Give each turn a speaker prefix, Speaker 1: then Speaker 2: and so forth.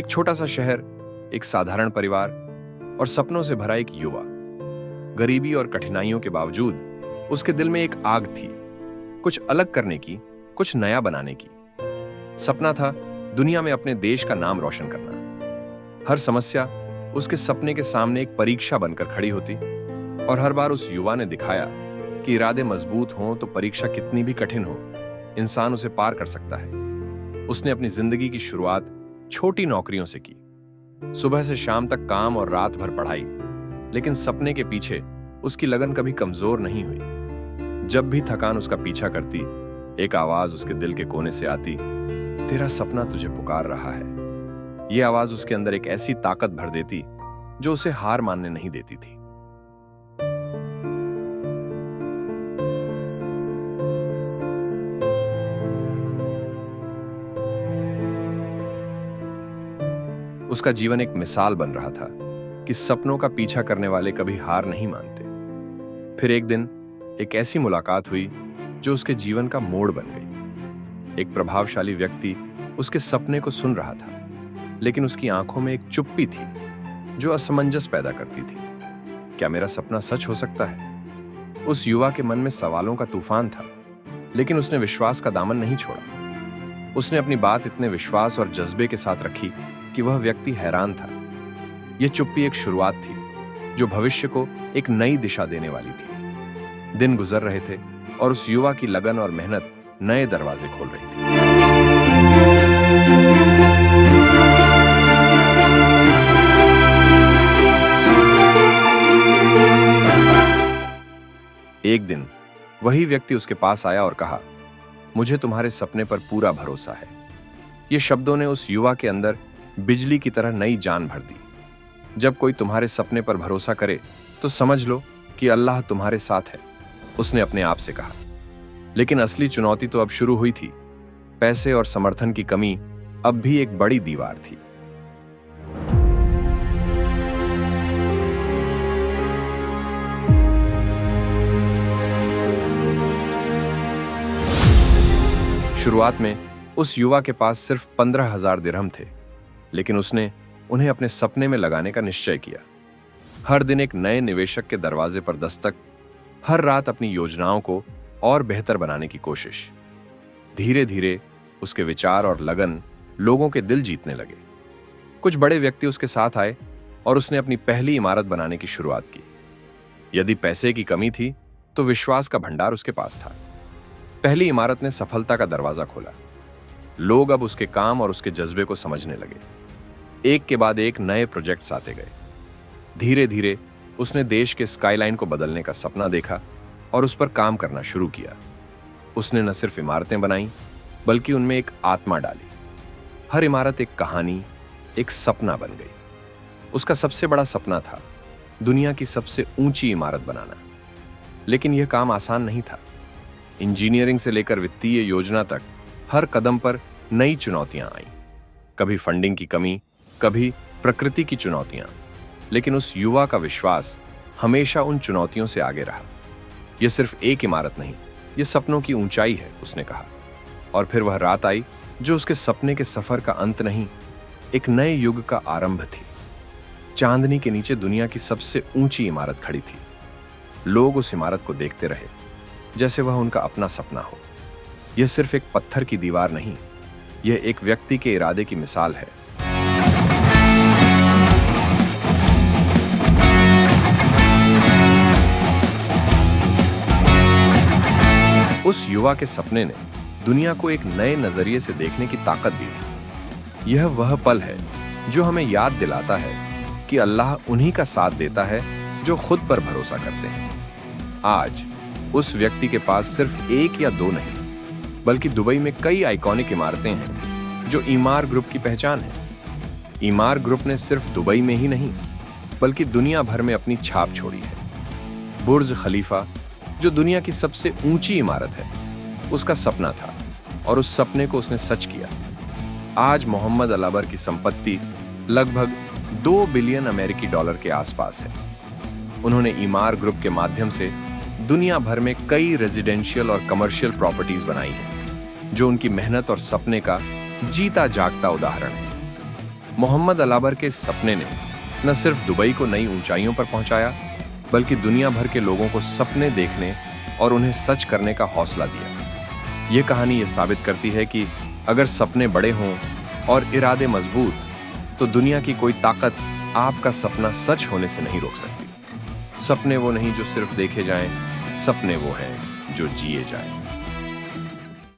Speaker 1: एक छोटा सा शहर, एक साधारण परिवार और सपनों से भरा एक युवा। गरीबी और कठिनाइयों के बावजूद उसके दिल में एक आग थी, कुछ अलग करने की, कुछ नया बनाने की। सपना था दुनिया में अपने देश का नाम रोशन करना। हर समस्या उसके सपने के सामने एक परीक्षा बनकर खड़ी होती और हर बार उस युवा ने दिखाया कि इरादे मजबूत हों तो परीक्षा कितनी भी कठिन हो, इंसान उसे पार कर सकता है। उसने अपनी जिंदगी की शुरुआत छोटी नौकरियों से की, सुबह से शाम तक काम और रात भर पढ़ाई, लेकिन सपने के पीछे उसकी लगन कभी कमजोर नहीं हुई। जब भी थकान उसका पीछा करती, एक आवाज उसके दिल के कोने से आती, तेरा सपना तुझे पुकार रहा है। यह आवाज उसके अंदर एक ऐसी ताकत भर देती जो उसे हार मानने नहीं देती थी। उसका जीवन एक मिसाल बन रहा था कि सपनों का पीछा करने वाले कभी हार नहीं मानते। फिर एक दिन एक ऐसी मुलाकात हुई जो उसके जीवन का मोड़ बन गई। एक प्रभावशाली व्यक्ति उसके सपने को सुन रहा था, लेकिन उसकी आंखों में एक चुप्पी थी जो असमंजस पैदा करती थी। क्या मेरा सपना सच हो सकता है? उस युवा के मन में सवालों का तूफान था, लेकिन उसने विश्वास का दामन नहीं छोड़ा। उसने अपनी बात इतने विश्वास और जज्बे के साथ रखी कि वह व्यक्ति हैरान था। यह चुप्पी एक शुरुआत थी जो भविष्य को एक नई दिशा देने वाली थी। दिन गुजर रहे थे और उस युवा की लगन और मेहनत नए दरवाजे खोल रही थी। एक दिन वही व्यक्ति उसके पास आया और कहा, मुझे तुम्हारे सपने पर पूरा भरोसा है। ये शब्दों ने उस युवा के अंदर बिजली की तरह नई जान भर दी। जब कोई तुम्हारे सपने पर भरोसा करे तो समझ लो कि अल्लाह तुम्हारे साथ है, उसने अपने आप से कहा। लेकिन असली चुनौती तो अब शुरू हुई थी। पैसे और समर्थन की कमी अब भी एक बड़ी दीवार थी। शुरुआत में उस युवा के पास सिर्फ 15,000 दिरहम थे, लेकिन उसने उन्हें अपने सपने में लगाने का निश्चय किया। हर दिन एक नए निवेशक के दरवाजे पर दस्तक, हर रात अपनी योजनाओं को और बेहतर बनाने की कोशिश। धीरे धीरे उसके विचार और लगन लोगों के दिल जीतने लगे। कुछ बड़े व्यक्ति उसके साथ आए और उसने अपनी पहली इमारत बनाने की शुरुआत की। यदि पैसे की कमी थी तो विश्वास का भंडार उसके पास था। पहली इमारत ने सफलता का दरवाजा खोला। लोग अब उसके काम और उसके जज्बे को समझने लगे। एक के बाद एक नए प्रोजेक्ट्स आते गए। धीरे धीरे उसने देश के स्काईलाइन को बदलने का सपना देखा और उस पर काम करना शुरू किया। उसने न सिर्फ इमारतें बनाई, बल्कि उनमें एक आत्मा डाली। हर इमारत एक कहानी, एक सपना बन गई। उसका सबसे बड़ा सपना था दुनिया की सबसे ऊंची इमारत बनाना। लेकिन यह काम आसान नहीं था। इंजीनियरिंग से लेकर वित्तीय योजना तक हर कदम पर नई चुनौतियां आईं। कभी फंडिंग की कमी, कभी प्रकृति की चुनौतियां। लेकिन उस युवा का विश्वास हमेशा उन चुनौतियों से आगे रहा। यह सिर्फ एक इमारत नहीं, यह सपनों की ऊंचाई है, उसने कहा। और फिर वह रात आई जो उसके सपने के सफर का अंत नहीं, एक नए युग का आरंभ थी। चांदनी के नीचे दुनिया की सबसे ऊंची इमारत खड़ी थी। लोग उस इमारत को देखते रहे जैसे वह उनका अपना सपना हो। यह सिर्फ एक पत्थर की दीवार नहीं, यह एक व्यक्ति के इरादे की मिसाल है। उस युवा के सपने ने दुनिया को एक नए नजरिए से देखने की ताकत दी थी। यह वह पल है जो हमें याद दिलाता है कि अल्लाह उन्हीं का साथ देता है जो खुद पर भरोसा करते हैं। आज उस व्यक्ति के पास सिर्फ एक या दो नहीं, बल्कि दुबई में कई आइकॉनिक इमारतें हैं जो ईमार ग्रुप की पहचान है। ईमार ग्रुप ने सिर्फ दुबई में ही नहीं, बल्कि दुनिया भर में अपनी छाप छोड़ी है। बुर्ज खलीफा, जो दुनिया की सबसे ऊंची इमारत है, उसका सपना था और उस सपने को उसने सच किया। आज मोहम्मद अलाबर की संपत्ति लगभग 2 बिलियन अमेरिकी डॉलर के आसपास है। उन्होंने ईमार ग्रुप के माध्यम से दुनिया भर में कई रेजिडेंशियल और कमर्शियल प्रॉपर्टीज बनाई हैं, जो उनकी मेहनत और सपने का जीता जागता उदाहरण है। मोहम्मद अलाबर के सपने ने न सिर्फ दुबई को नई ऊंचाइयों पर पहुंचाया, बल्कि दुनिया भर के लोगों को सपने देखने और उन्हें सच करने का हौसला दिया। ये कहानी ये साबित करती है कि अगर सपने बड़े हों और इरादे मजबूत, तो दुनिया की कोई ताकत आपका सपना सच होने से नहीं रोक सकती। सपने वो नहीं जो सिर्फ देखे जाएं, सपने वो हैं जो जिए जाएं।